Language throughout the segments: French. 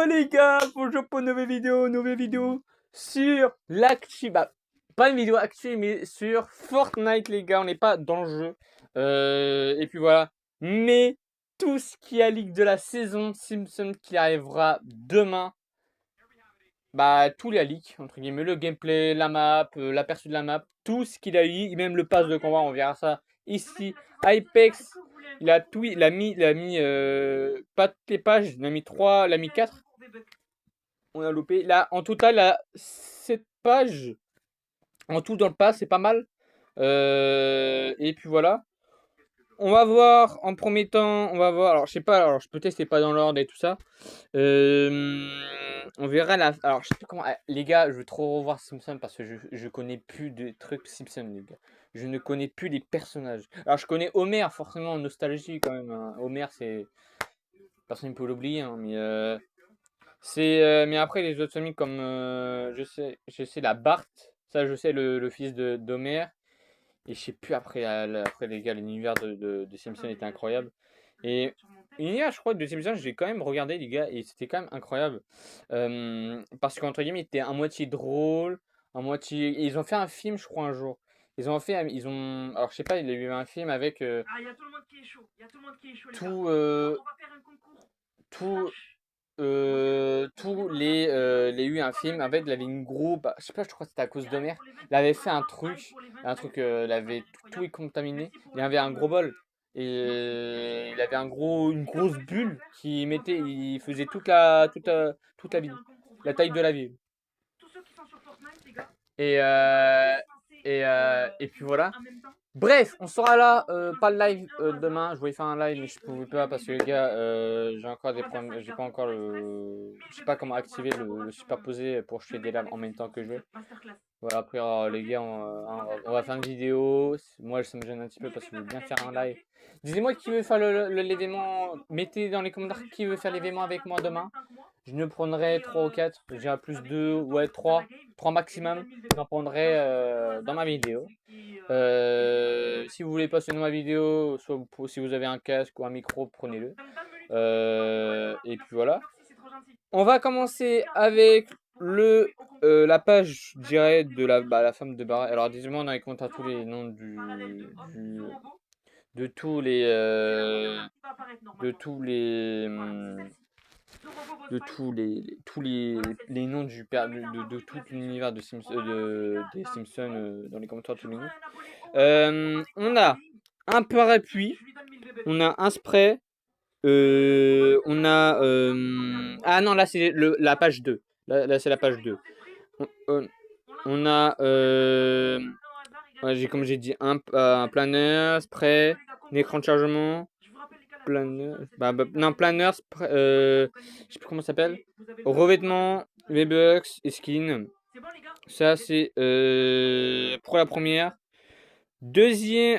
les gars, bonjour pour une nouvelle vidéo sur l'actu, pas une vidéo actu mais sur Fortnite les gars, on n'est pas dans le jeu, et puis voilà, mais tout ce qui a leak de la saison Simpson qui arrivera demain, tous les leaks entre guillemets, le gameplay, la map, l'aperçu de la map, tout ce qu'il a eu, même le pass de combat, on verra ça ici. Hypex, il a mis pas toutes les pages, il a mis 3, il a mis 4. On a loupé. Là, en total, il a 7 pages. En tout dans le pass, c'est pas mal. Et puis voilà. On va voir en premier temps. On va voir. Alors, je sais pas. Alors, peut-être c'est pas dans l'ordre et tout ça. On verra la. Alors, je sais plus comment. Les gars, je veux trop revoir Simpson parce que je connais plus de trucs Simpson, les gars. Je ne connais plus les personnages. Alors, je connais Homer, forcément, en nostalgie quand même, hein. Homer, c'est. Personne ne peut l'oublier, hein, mais. Mais après les autres familles comme je sais la Bart, ça je sais le fils de d'Homer, et je sais plus après après les gars, l'univers de Simpson était incroyable. Et l'univers je crois de Simpson, j'ai quand même regardé les gars et c'était quand même incroyable. Parce qu'entre guillemets il était à moitié drôle, à moitié et ils ont fait un film je crois un jour. Ils ont alors je sais pas, il y a eu un film avec il y a tout le monde qui est chaud, il y a tout le monde qui est chaud les gars. tout On va faire un concours. tous les eu un film en fait il avait une groupe, je sais pas, je crois que c'était à cause d'Homer, il avait fait un truc il avait tout est contaminé, il avait un gros bol et il avait une grosse bulle qui mettait, il faisait toute la ville, la taille de la ville et et puis voilà. Bref, on sera là, pas le live demain. Je voulais faire un live, mais je pouvais pas parce que les gars, j'ai encore des problèmes. J'ai pas encore je sais pas comment activer le superposé pour jeter des lames en même temps que jouer. Voilà, après les gars, on va faire une vidéo. Moi, ça me gêne un petit peu parce que je veux bien faire un live. Dites-moi qui veut faire l'événement. Mettez dans les commentaires qui veut faire l'événement avec moi demain. Je ne prendrai 3 ou 4, je dirais plus 2, ouais 3 maximum. J'en prendrai dans ma vidéo. Si vous voulez passer dans ma vidéo, soit si vous avez un casque ou un micro, prenez-le. Et puis voilà. On va commencer avec la page, je dirais, de la femme de Barret. Alors, dis-moi dans les commentaires tous les noms de tous les les noms de tout l'univers des Simpsons dans les commentaires tous les noms. On a un parapluie, on a un spray, on a ah non, là c'est la page 2. Là c'est la page 2. On a comme j'ai dit un planeur, spray, un écran de chargement, planeur, non planeur, je sais plus comment ça s'appelle, revêtement, V-Bucks et skin. Ça c'est pour la première. Deuxième,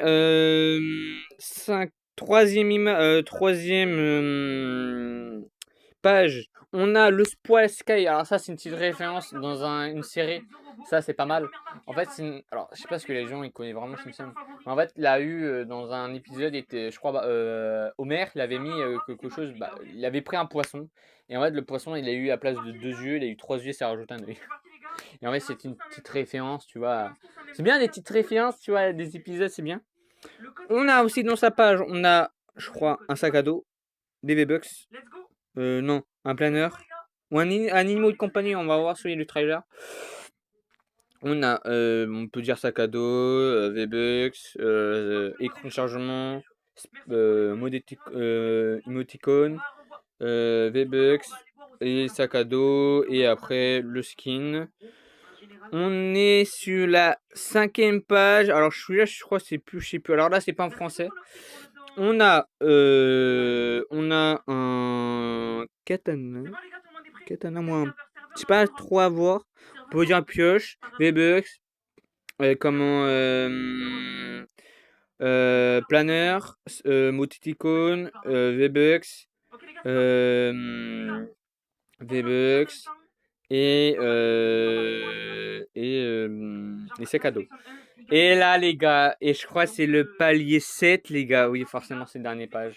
troisième page, on a le Spoil Sky. Alors ça c'est une petite référence dans une série. Ça c'est pas mal. En fait, alors je sais pas ce que les gens ils connaissent vraiment Simpson. Mais en fait, il a eu dans un épisode, je crois, Homer, il avait mis quelque chose. Il avait pris un poisson et en fait le poisson il a eu à place de 2 yeux, il a eu 3 yeux, ça rajoute un œil. Et en fait c'est une petite référence, tu vois. C'est bien des petites références, tu vois, des épisodes, c'est bien. On a aussi dans sa page, on a, je crois, un sac à dos, des V-Bucks, non, un planeur, ou un animal de compagnie, on va voir sur le trailer. On a, on peut dire sac à dos, V-Bucks, écran de chargement, emoticon, V-Bucks, et sac à dos, et après le skin. On est sur la 5e page. Alors celui-là, je crois c'est plus, je sais plus. Alors là, c'est pas en français. On a un katana, moi, je sais pas trop à voir. On peut dire pioche, V-Bucks, planeur, moticone, V-Bucks, V-Bucks et les sacs à dos. Et là les gars, et je crois que c'est le palier 7 les gars, oui forcément c'est la dernière page.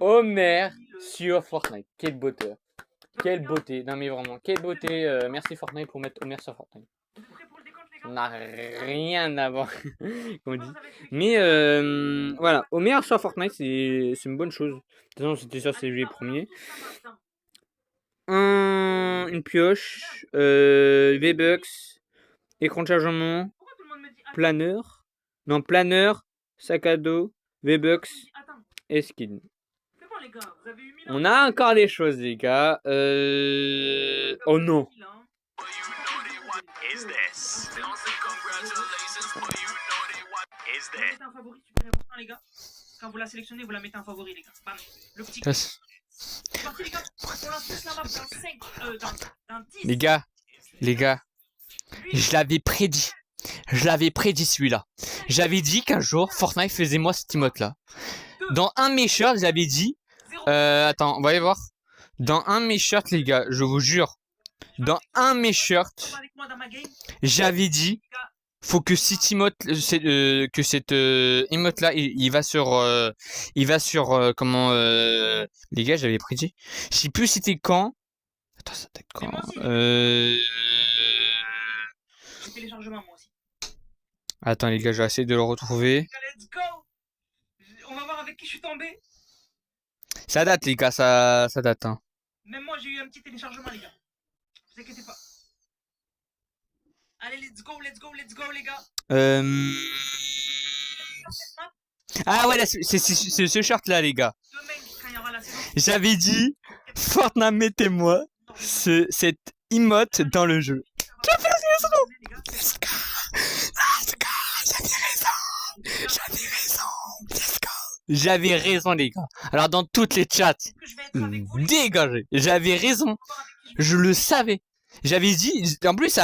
Homer sur Fortnite, quel beauté. Quelle beauté. Non, mais vraiment, quelle beauté. Merci Fortnite pour mettre Homer sur Fortnite. Vous êtes prêts pour le décompte, les Ça gars? n'a rien à voir, comme on dit. Ça va être fluide. Mais voilà, Homer sur Fortnite, c'est une bonne chose. De toute façon, c'était sûr, c'est lui le premier. Une pioche, V-Bucks, écran de chargement, Pourquoi tout le monde me dit attends? planeur. Non, planeur, sac à dos, V-Bucks Attends. et skin. C'est bon, les gars, vous avez eu 1000 ans. On a encore des choses, les gars. Oh non. Is this? Is Vous this? mettez un favori, super important, les gars. Quand vous la sélectionnez, vous la mettez en favori, les gars. Bam. Le petit. C'est parti, les gars. On lance tous la map dans 5, dans 10. Les gars, je l'avais prédit. Je l'avais prédit celui-là. J'avais dit qu'un jour, Fortnite faisait moi cette emote-là. Dans un de mes shirts, j'avais dit... attends, on va aller voir. Dans un de mes shirts, les gars, je vous jure. Dans un de mes shirts, Avec moi dans ma game. j'avais dit... Faut que cette emote, que cette emote là, il va sur, comment, les gars, j'avais prédit. Je sais plus c'était quand. Attends, ça date quand? J'ai téléchargement, moi aussi. Attends les gars, je vais essayer de le retrouver. Let's go. On va voir avec qui je suis tombé. Ça date les gars, ça date. Hein. Même moi, j'ai eu un petit téléchargement, les gars. Vous inquiétez pas. Allez, let's go, les gars. Ah ouais, là, c'est ce shirt là les gars. Demain, quand il y aura la saison. J'avais dit, Fortnite mettez-moi cette emote dans le jeu. Let's go. J'avais raison. Let's go. J'avais raison les gars. Alors dans toutes les chats, dégagez. J'avais raison. Je le savais. J'avais dit, en plus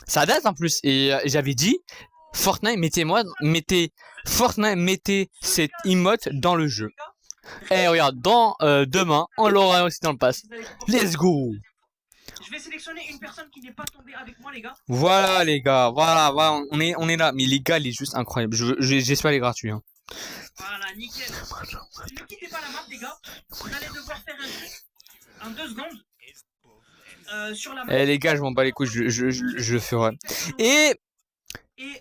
ça date en plus. Et j'avais dit, Fortnite mettez cette emote dans le jeu. Et regarde, demain, on l'aura aussi dans le pass. Let's go. Je vais sélectionner une personne qui n'est pas tombée avec moi, les gars. Voilà les gars, voilà, on est là. Mais les gars, il est juste incroyable. J'espère les gratuits. Hein. Voilà, nickel. Ne quittez pas la map, les gars. Vous allez devoir faire un truc en 2 secondes. Sur la map. Eh les gars, je m'en bats les couilles, je le ferai. Et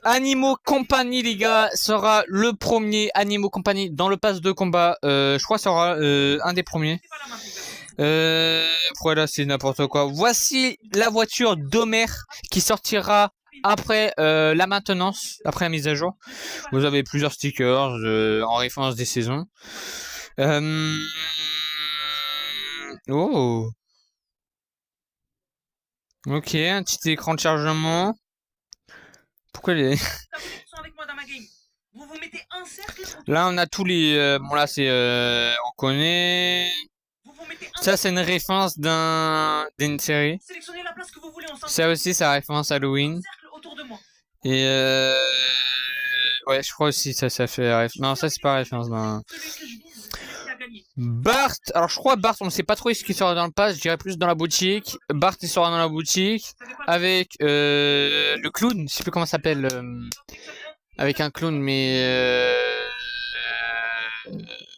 Animaux Company, les gars, sera le premier Animaux Company dans le pass de combat. Je crois que ça sera un des premiers. Voilà, c'est n'importe quoi. Voici la voiture d'Homer qui sortira après la maintenance, après la mise à jour. Vous avez plusieurs stickers en référence des saisons. Oh. Ok, un petit écran de chargement. Pourquoi les... Vous mettez un cercle. Là, on a tous les... bon, là, c'est... on connaît... Ça, c'est une référence d'une série. Sélectionnez la place que vous voulez, ça aussi, c'est la référence Halloween. Et ouais, je crois aussi ça fait... Non, ça, c'est pas référence d'un... Bart, alors je crois Bart, on ne sait pas trop ce qui sera dans le pass, je dirais plus dans la boutique. Bart il sera dans la boutique avec le clown, je sais plus comment ça s'appelle, avec un clown mais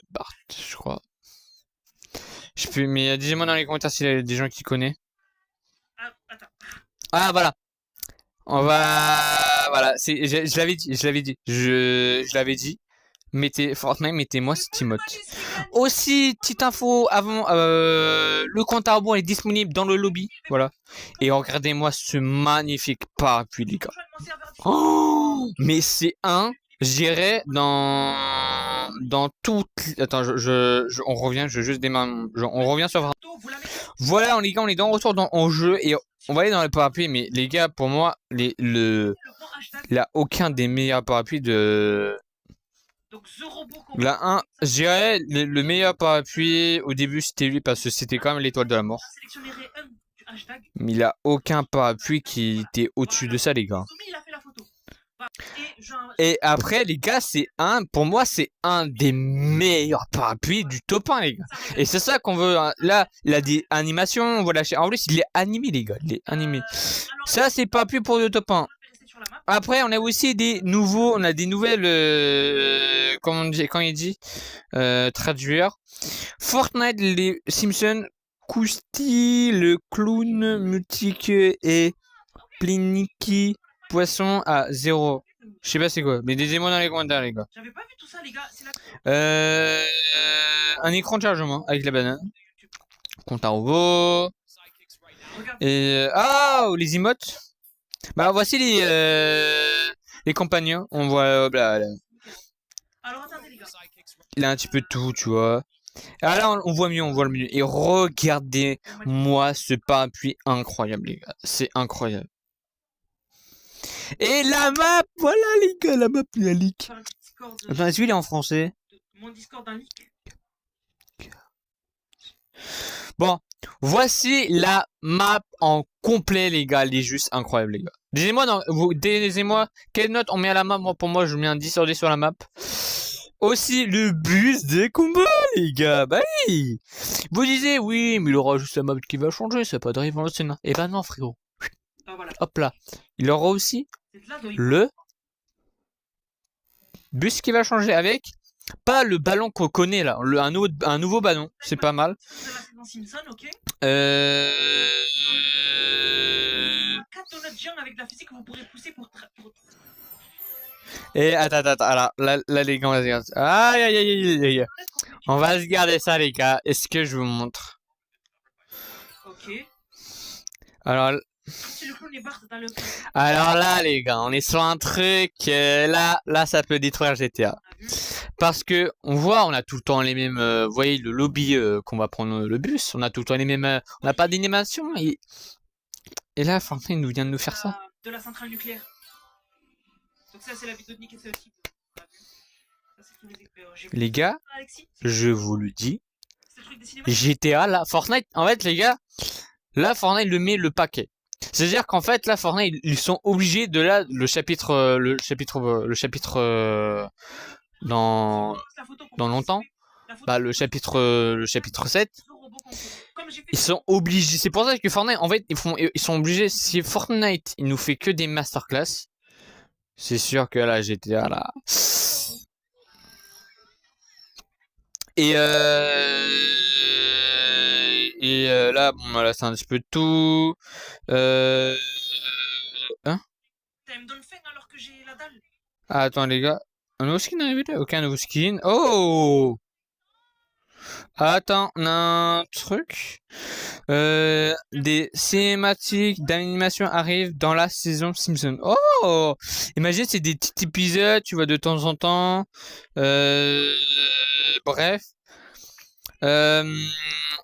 Bart, je crois. Je sais plus, mais dites-moi dans les commentaires s'il y a des gens qui connaissent. Ah voilà, on va, voilà, je l'avais dit. Fortnite, mettez-moi cette emote. Aussi, petite info avant, le compte à rebours est disponible dans le lobby, voilà. Et regardez-moi ce magnifique parapluie, les gars. Oh, mais c'est j'irais dans toutes. Attends, on revient, je juste démarre. On revient sur. Voilà, les gars, on est dans retour en jeu et on va aller dans les parapluies. Mais les gars, pour moi, il y a aucun des meilleurs parapluies de. Là, je dirais le meilleur parapluie au début c'était lui parce que c'était quand même l'étoile de la mort. Mais il a aucun parapluie qui était au-dessus de ça, les gars. Et après, les gars, pour moi, c'est un des meilleurs parapluies du top 1, les gars. Et c'est ça qu'on veut. Hein. Là, il a des animations. Voilà. En plus, il est animé, les gars. Il est animé. Ça, c'est parapluie pour le top 1. Après, on a aussi des nouveaux, on a des nouvelles, quand il dit, traduire. Fortnite, les Simpsons, Kousti, le clown, Multique et Pliniki, poisson à 0. Je sais pas c'est quoi, mais dites-moi dans les commentaires les gars. J'avais pas vu tout ça, les gars. C'est la... Un écran de chargement avec la banane. Compte à rebours. Regarde. Et les emotes. Bah voici les compagnons. On voit là. Alors, attendez, les gars. Il a un petit peu de tout, tu vois. Ah là on voit mieux, on voit le mieux. Et regardez-moi ce parapluie incroyable les gars. C'est incroyable. Et la map, voilà les gars, la map la leak. Faire un petit Discord, Attends, est-ce qu'il est en français? mon Discord un leak. Bon, voici la map en complet les gars, elle est juste incroyable les gars. Disez-moi quelle note on met à la map. Moi pour moi je mets un 10 sur 10 sur la map. Aussi le bus des combats les gars, bah oui. Vous disiez oui mais il aura juste la map qui va changer, c'est pas d'arriver dans le scénario. Et bah non frérot. Ah, voilà. Hop là. Il aura aussi C'est de là d'où il- le bus qui va changer avec pas le ballon qu'on connaît là, un nouveau ballon, c'est pas mal. De la saison Simpson, ok. 4 donuts géants avec de la physique que vous pourrez pousser pour... Et attends, là les gars, on va se garder. Aïe aïe aïe aïe aïe. On va se garder ça les gars. Est-ce que je vous montre? Ok. Alors Si le clown est barre dans le... là les gars, on est sur un truc là ça peut détruire GTA. Parce que on a tout le temps les mêmes vous voyez le lobby qu'on va prendre le bus, on a tout le temps les mêmes on n'a pas d'animation et là Fortnite nous vient de nous faire ça. De la centrale nucléaire. Donc ça c'est la vidéo de Nick et c'est aussi. Ça c'est tous les... Les gars, Alexis, je vous le dis, c'est le truc des cinémas. GTA là, Fortnite en fait les gars, là Fortnite le met le paquet. C'est-à-dire qu'en fait là Fortnite ils sont obligés de là le chapitre dans longtemps, bah le chapitre 7, ils sont obligés, c'est pour ça que Fortnite en fait ils sont obligés, si Fortnite il nous fait que des masterclass, c'est sûr que là GTA là et là bon là c'est un petit peu de tout hein. Elle me donne faim alors que j'ai la dalle. Ah, attends les gars, un nouveau skin arrivé là? Ok, un nouveau skin. Oh! Attends, on a un truc. Des cinématiques d'animation arrivent dans la saison Simpson. Oh! Imagine, c'est des petits épisodes, tu vois, de temps en temps. Bref.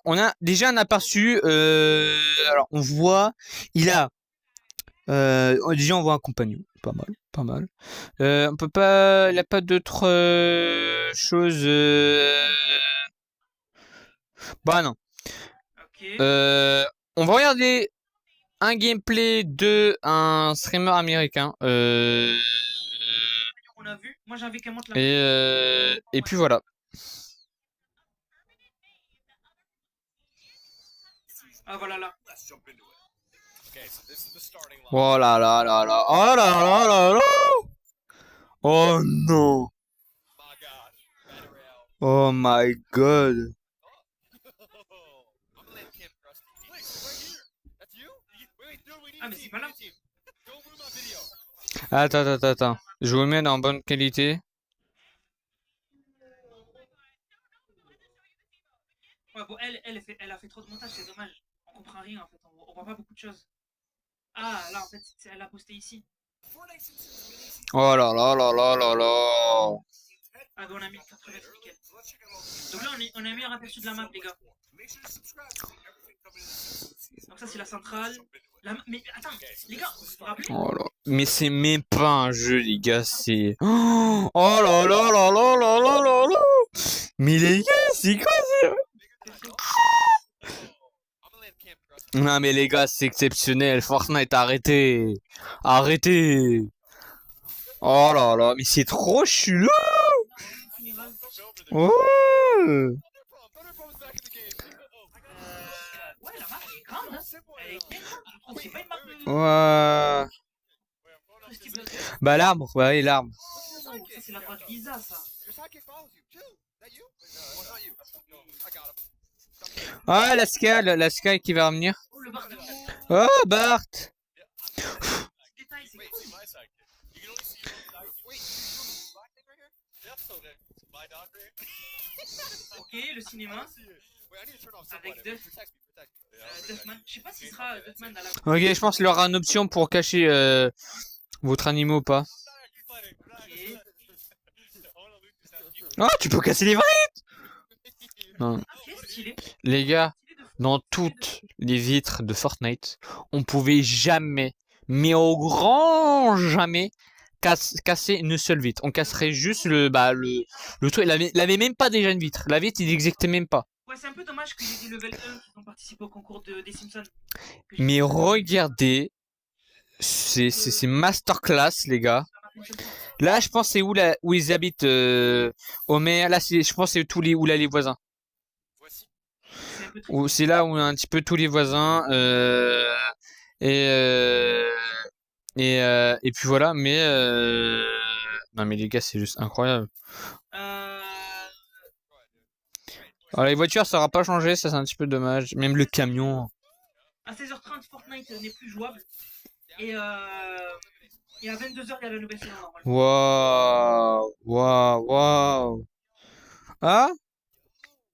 On a déjà un aperçu. Alors, on voit, il a... déjà, on voit un compagnon. Pas mal, pas mal. On peut pas... Il n'y a pas d'autres choses... Bah non. Ok. On va regarder un gameplay de un streamer américain. On a vu. Moi j'ai envie qu'elle monte la... Et puis voilà. Ah voilà là. Oh là là là là. Oh là là là là. Oh non. Oh my god. Ah mais c'est pas là. Attends. Je vous le mets en bonne qualité. Ouais bon elle a fait trop de montage, c'est dommage. On comprend rien en fait, on voit pas beaucoup de choses. Ah là en fait elle a posté ici. Oh là là là là là là. Ah bah on a mis le 80, nickel. Donc là on a mis un aperçu de la map les gars. Donc ça c'est la centrale. Mais attends les gars, vous vous rappelez? Oh là. Mais c'est même pas un jeu les gars, c'est... Oh là là là là là là là là. Mais les gars, c'est quoi ça? Non mais les gars, c'est exceptionnel. Fortnite, arrêtez. Arrêtez. Oh là là, mais c'est trop chelou. Oh. Ouais la map elle est grande hein. Elle est bien grande, je trouve. C'est pas une map de... Ouais. Bah l'arbre, ouais l'arbre. Ça c'est la droite Lisa ça. Ah, la Sky qui va revenir. Oh, le Bart. Oh, Bart. Détail, c'est cool. My sidekick. You can only see your own side. Wait, you black thing right here? Yep, so then my dog right here. Ok, le cinéma. Wait, I need to turn off Avec sunlight. Duff. Protect me, protect me. Yeah, I'll protect Duffman. Je sais pas s'il sera Duffman à la Ok, je pense qu'il y aura une option pour cacher votre animal ou pas. you. I'm not actually fighting. Ok. I wanna loot this house. Oh, tu peux casser les vitres. Non. Ok, stylé. Les gars, Stylé de fou. dans toutes les vitres de Fortnite, on pouvait jamais, mais au grand jamais, casser une seule vitre. On casserait juste le truc. Il avait même pas déjà une vitre. La vitre, il n'existait même pas. Ouais, c'est un peu dommage qu'il y ait des level 1 qui ont participé au concours des Simpsons. Mais regardez, c'est masterclass, les gars. Là, je pense c'est où ils habitent. Homer. Là, je pense c'est tous les où là les voisins. Voici. C'est un peu triste. Ou c'est là où il y a un petit peu tous les voisins. Et puis voilà. Mais non, mais les gars, c'est juste incroyable. Alors les voitures, ça aura pas changé, ça c'est un petit peu dommage. Même le camion. À 16h30, Fortnite n'est plus jouable. Et à 22h, il y a la nouvelle saison normalement. Waouh, waouh, waouh. Ah,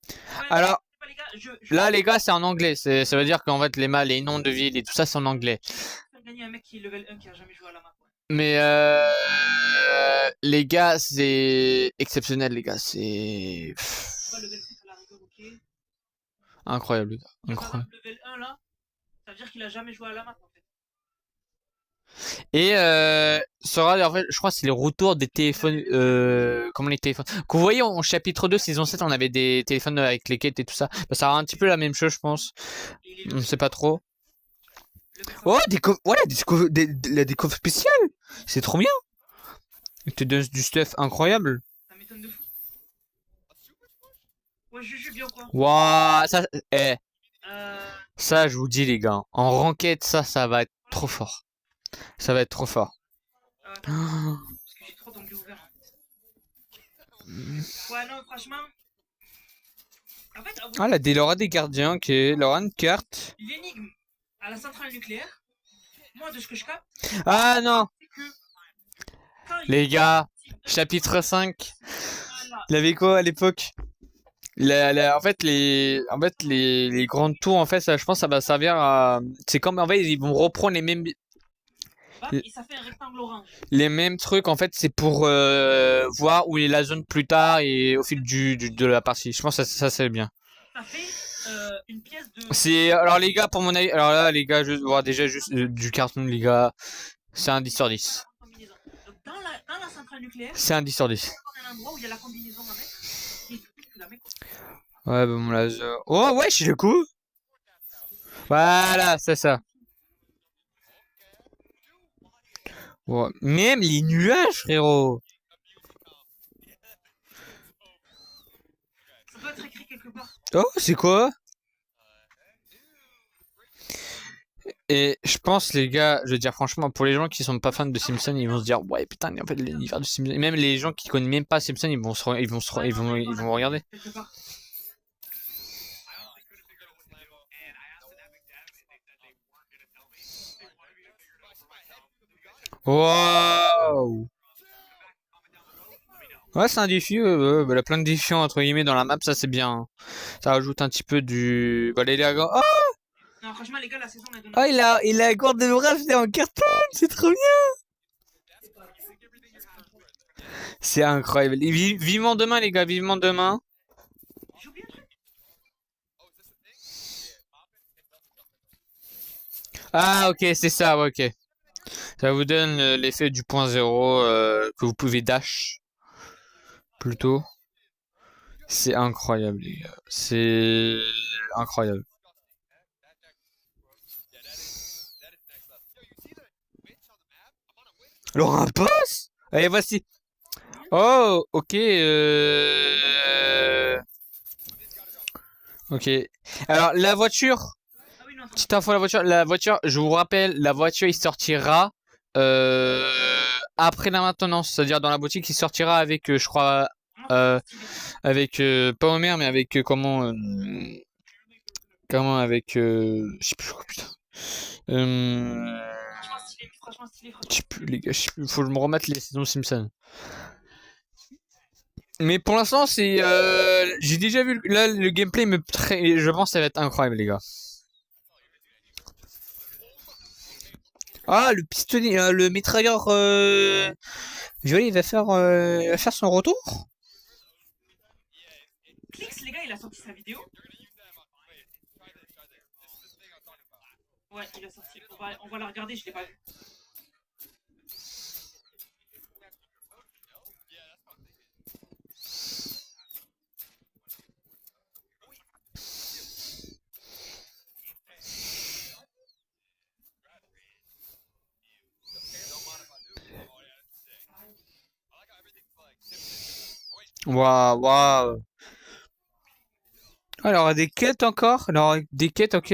Ouais, alors pas, les gars, là les gars, c'est en anglais. Ça veut dire qu'en fait les noms de villes et tout ça, c'est en anglais. je vais gagner un mec qui est level 1 qui a jamais joué à la map. Ouais. Mais les gars, c'est exceptionnel, les gars. C'est Pas level 5 à la rigueur, ok. incroyable, les gars. Par Incroyable. exemple, level 1 là, ça veut dire qu'il a jamais joué à la map en fait. Et sera en fait, je crois que c'est les retours des téléphones. Comment les téléphones. Que vous voyez en chapitre 2, saison 7, on avait des téléphones avec les quêtes et tout ça. Bah, ça sera un petit peu la même chose, je pense. Et il est On ne sait pas trop. level 5. Oh, voilà, des coffres spéciales. C'est trop bien. Ils te donnent du stuff incroyable. Ça m'étonne de fou. Ouais, Juju, bien quoi. Waouh, Euh, ça, je vous dis, les gars. En ranked, ça va être trop fort. Ça va être trop fort. attends, parce que j'ai trop d'onglets ouverts. Ouais, non, franchement. En fait, Ah, la Laura des gardiens, ok. Laura une carte. l'énigme à la centrale nucléaire, moi de ce que je capte, Ah non, c'est que quand les gars, chapitre 5. Il avait quoi à l'époque? En fait, les grandes tours, en fait, ça, je pense, ça va servir à. C'est comme, en fait, ils vont reprendre et ça fait un rectangle orange. les mêmes trucs. En fait, c'est pour voir où est la zone plus tard et au fil de la partie. Je pense que ça c'est bien. Ça fait une pièce de. C'est alors les gars, pour mon avis, alors là, les gars, je vois déjà juste du carton, les gars. C'est un 10 sur 10. Combinaison. Donc, dans la centrale nucléaire, C'est un 10 sur 10. il y a un endroit où il y a la combinaison à mettre. Et du coup, tu la mets quoi. Ouais, bon, mon laser. Oh, ouais, je suis le coup. Voilà, c'est ça. Ouais. Même les nuages, frérot. Ça doit être écrit quelque part. Oh, c'est quoi? Et je pense, les gars, je veux dire, franchement, pour les gens qui sont pas fans de Simpsons, ils vont se dire, ouais, putain, en fait, l'univers de Simpsons. Et même les gens qui connaissent même pas Simpsons, ils vont regarder. Quelque part. Waouh! Ouais, c'est un défi, bah, il y a plein de défis entre guillemets dans la map, ça c'est bien. Ça rajoute un petit peu du. Bah, les gars. Oh! Non, franchement, les gars, la saison elle donne. Oh, il a la corde de l'orage, c'est en carton, c'est trop bien! C'est incroyable. Et vivement demain, les gars, vivement demain. J'ai oublié un truc. Ah, ok, c'est ça, ouais, ok. Ça vous donne l'effet du point zéro que vous pouvez dash. Plutôt. C'est incroyable, les gars. C'est incroyable. Alors un boss? Allez, voici. Oh, ok. Ok. Alors, la voiture. Ah oui, non, attends. Petite info, la voiture, je vous rappelle, la voiture, il sortira après la maintenance. C'est-à-dire dans la boutique, il sortira avec, je crois, avec, pas Homer, mais avec, comment... comment avec je sais plus quoi, putain. Franchement stylé, Je franchement. sais plus les gars, je sais plus, faut que je me remette les saisons Simpsons. Mais pour l'instant, c'est j'ai déjà vu là le gameplay me très je pense que ça va être incroyable les gars. Ah, le pistonnier le mitrailleur Jolie, il va faire son retour. Clix, les gars, il a sorti sa vidéo. Ouais, il a sorti. On va la regarder, je l'ai pas vu. Waouh, waouh. Alors, des quêtes encore. Alors, des quêtes, ok.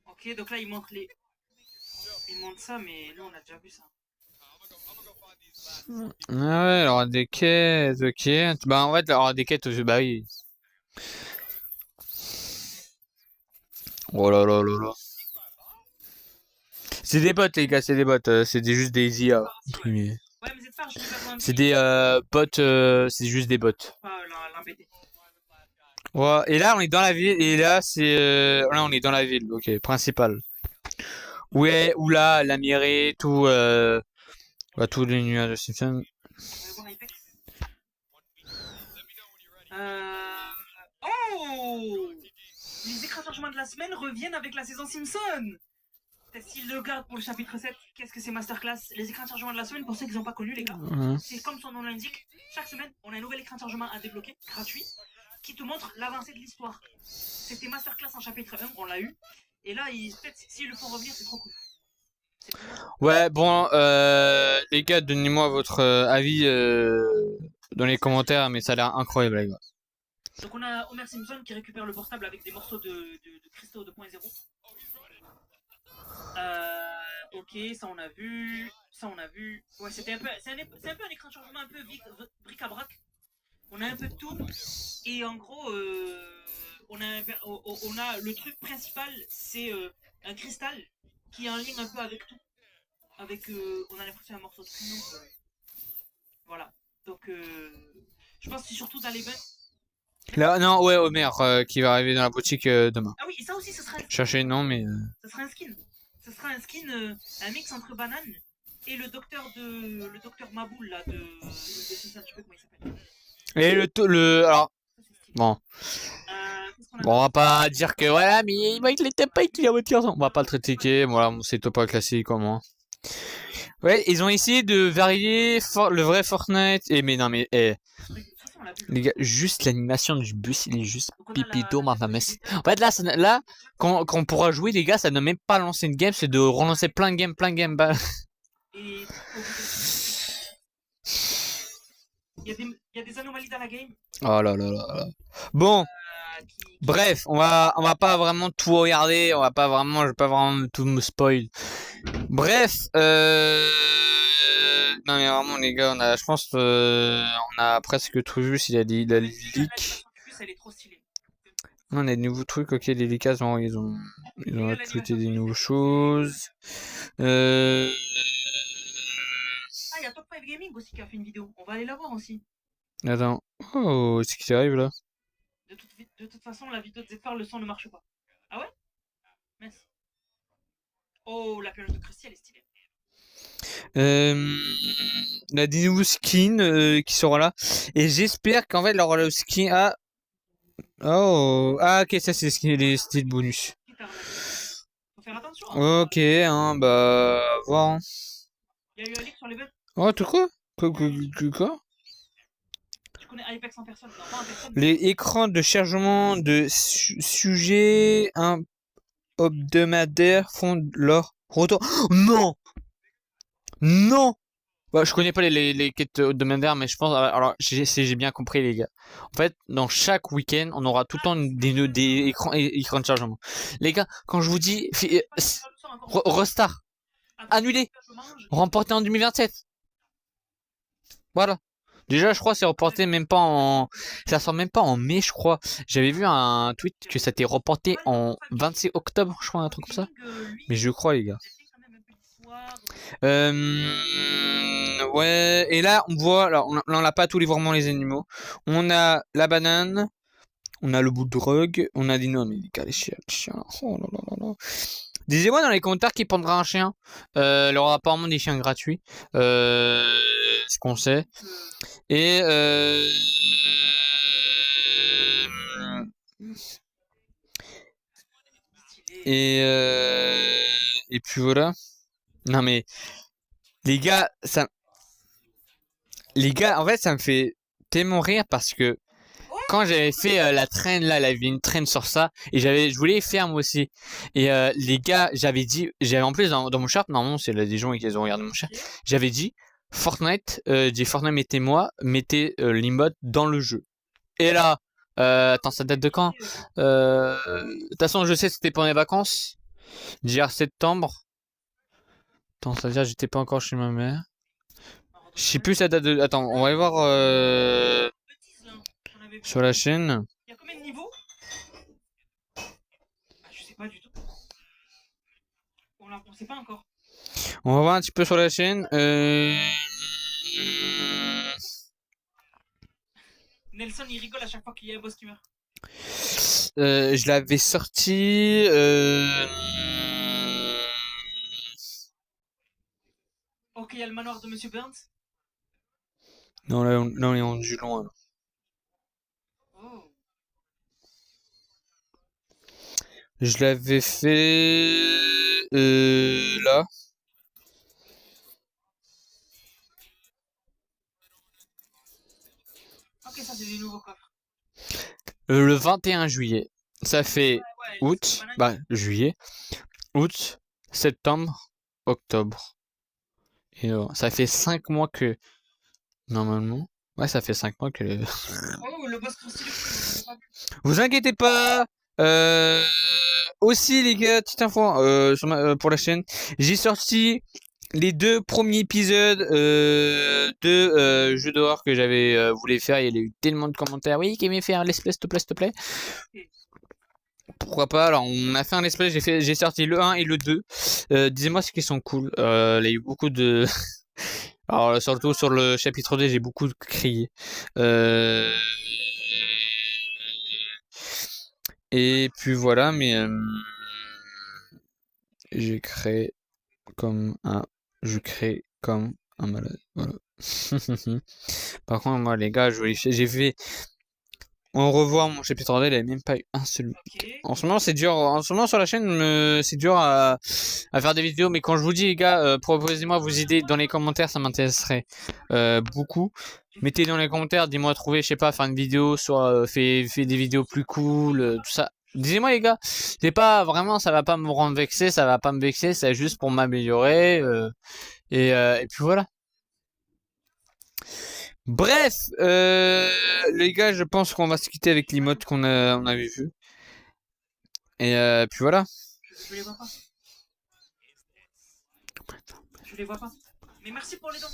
Ok, donc là, il montre les. Il montre ça, mais nous, on a déjà vu ça. Ah ouais, alors des quêtes, ok. Bah, en fait, alors des quêtes, bah oui. Oh là là là là. C'est des bots, les gars, c'est des bots. Juste des IA. Ouais, mais cette part, je l'ai pas C'est des bots, c'est juste des bots. pas l'embêter. Ouais, et là, on est dans la ville, et là, là, on est dans la ville, ok, principal. Ouais, où là, la mairie, tout, bah, tous les nuages de Simpson. On va voir Apex. Oh! Les écrans chargement de la semaine reviennent avec la saison Simpson! S'ils le gardent pour le chapitre 7, qu'est-ce que c'est Masterclass? Les écrans de chargement de la semaine, pour ceux qui n'ont pas connu, les gars, c'est comme son nom l'indique. Chaque semaine, on a un nouvel écran de chargement à débloquer, gratuit, qui te montre l'avancée de l'histoire. C'était Masterclass en chapitre 1, on l'a eu. Et là, peut-être s'ils le font revenir, c'est trop cool. Ouais, bon, les gars, donnez-moi votre avis dans les commentaires, mais ça a l'air incroyable, les gars. Donc on a Homer Simpson qui récupère le portable avec des morceaux de cristaux 2.0. Ok, ça on a vu. Ça on a vu. Ouais, c'était un peu. C'est un peu un écran de chargement un peu bric-à-brac. On a un peu de tout. Et en gros, on a le truc principal, c'est un cristal qui est en lien un peu avec tout. Avec, on a l'impression un morceau de crayon. Voilà. Donc, je pense que c'est surtout dans les bains. Là, non, ouais, Homer qui va arriver dans la boutique demain. Ah oui, et ça aussi, ce sera un skin. Chercher, non, mais. Ce sera un skin. Ce sera un skin, un mix entre banane et le docteur Maboul là de Simpson, je sais pas comment il s'appelle. Et alors, bon. Qu'est-ce qu'on a Bon, on va pas dire que voilà, mais il était pas qu'il a votre garçon. On va pas le critiquer, voilà, c'est top pas classique, comment. Ouais, ils ont essayé de varier le vrai Fortnite. Et mais non, mais les gars, juste l'animation du bus, il est juste pipito, ma messe. En fait, là, quand on pourra jouer, les gars, ça ne même pas lancer une game, c'est de relancer plein de games. Bah. Et il y a des anomalies dans la game. Oh là là là là. Bon. Bref, on va pas vraiment tout regarder, je vais pas vraiment tout me spoil. Bref, non mais vraiment les gars, je pense on a presque tout vu. S'il y a des leaks. On a des nouveaux trucs, ok, les leaks, ils ont ajouté des nouvelles choses. Ah, il y a Top 5 Gaming aussi qui a fait une vidéo. On va aller la voir aussi. Attends, oh, c'est qui arrive là? De toute façon, la vidéo de Zephyr, le son ne marche pas. Ah ouais? Merci. Oh, la période de Krusty, elle est stylée. On a des nouveaux skins qui seront là. Et j'espère qu'en fait, le skin a... Oh, ah ok, ça c'est les styles bonus. Faut faire attention. Hein. Ok, hein, bah, voir. Hein. Il y a eu un leak sur les bugs. Oh, tout quoi? Quoi? Tu connais Apex en personne? Non, pas en personne. Les écrans de chargement de sujets hebdomadaires font leur retour. Oh, non! Non! Bah, je connais pas les quêtes hebdomadaires, mais je pense. Alors, j'ai bien compris, les gars. En fait, dans chaque week-end, on aura tout le temps des écrans de chargement. Les gars, quand je vous dis. Restart! Annulé! Remporté en 2027! Voilà. Déjà, je crois que c'est reporté même pas en... Ça sort même pas en mai, je crois. J'avais vu un tweet que ça était reporté en 26 octobre, je crois, un truc comme ça. Mais je crois, les gars. Ouais, et là, on voit... Alors, on n'a pas tous les vraiment les animaux. On a la banane. On a le bulldog. On a dit non, mais les gars, les chiens. Oh là là là là. Disez-moi dans les commentaires qui prendra un chien. Il y aura apparemment des chiens gratuits. Ce qu'on sait. Et et puis voilà. Non mais les gars, en fait, ça me fait tellement rire parce que quand j'avais fait la traîne là, il y avait une traîne sur ça et je voulais faire moi aussi. Et les gars, j'avais en plus dans mon chart, normalement c'est là des gens qui ont regardé mon chart, j'avais dit Fortnite, mettez l'emote dans le jeu. Et là, attends, ça date de quand? De toute façon, je sais que c'était pendant les vacances. D'hier septembre. Attends, ça veut dire que j'étais pas encore chez ma mère. Je sais plus sa date de... Attends, on va aller voir sur la chaîne. Il y a combien de niveaux? Je sais pas du tout. On sait pas encore. On va voir un petit peu sur la chaîne. Nelson il rigole à chaque fois qu'il y a un boss qui meurt. Je l'avais sorti. Ok, il y a le manoir de Monsieur Burns. Non, là, on est rendu loin. Là. Oh. Je l'avais fait là. Ok, ça c'est des nouveaux coffres. Le 21 juillet. Ça fait Ouais, août, juillet, août, septembre, octobre. Et ça fait 5 mois que normalement. Ouais, ça fait 5 mois que. Oh, le boss constitué. Vous inquiétez pas. Aussi les gars, petite info pour la chaîne, j'ai sorti les 2 premiers épisodes de jeux d'horreur que j'avais voulu faire. Il y a eu tellement de commentaires. Oui, qui aimait faire un let's play, s'il te plaît, s'il te plaît. Pourquoi pas? Alors, on a fait un let's play. J'ai sorti le 1 et le 2. Disez-moi ce qui sont cool. Il y a eu beaucoup de. Alors, surtout sur le chapitre 2, j'ai beaucoup crié. Et puis voilà, mais je crée comme un malade. Voilà. Par contre, moi, les gars, j'ai fait. On revoit mon chapitre 2, il n'y avait même pas eu un seul. Okay. En ce moment, c'est dur. En ce moment, sur la chaîne, c'est dur à faire des vidéos. Mais quand je vous dis, les gars, proposez-moi vos idées dans les commentaires, ça m'intéresserait beaucoup. Mettez dans les commentaires, dis-moi trouver, je sais pas, faire une vidéo, soit fait des vidéos plus cool, tout ça. Dis-moi les gars, c'est pas vraiment, ça va pas me rendre vexé, ça va pas me vexer, c'est juste pour m'améliorer. Et puis voilà. Bref, les gars, je pense qu'on va se quitter avec l'emote on avait vu. Et puis voilà. Je les vois pas. Je les vois pas. Mais merci pour les dons.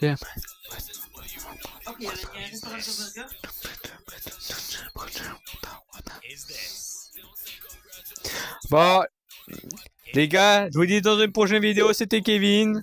Yeah. Ok, il y a un restaurant de burger. Bon, les gars, je vous dis dans une prochaine vidéo, c'était Kevin.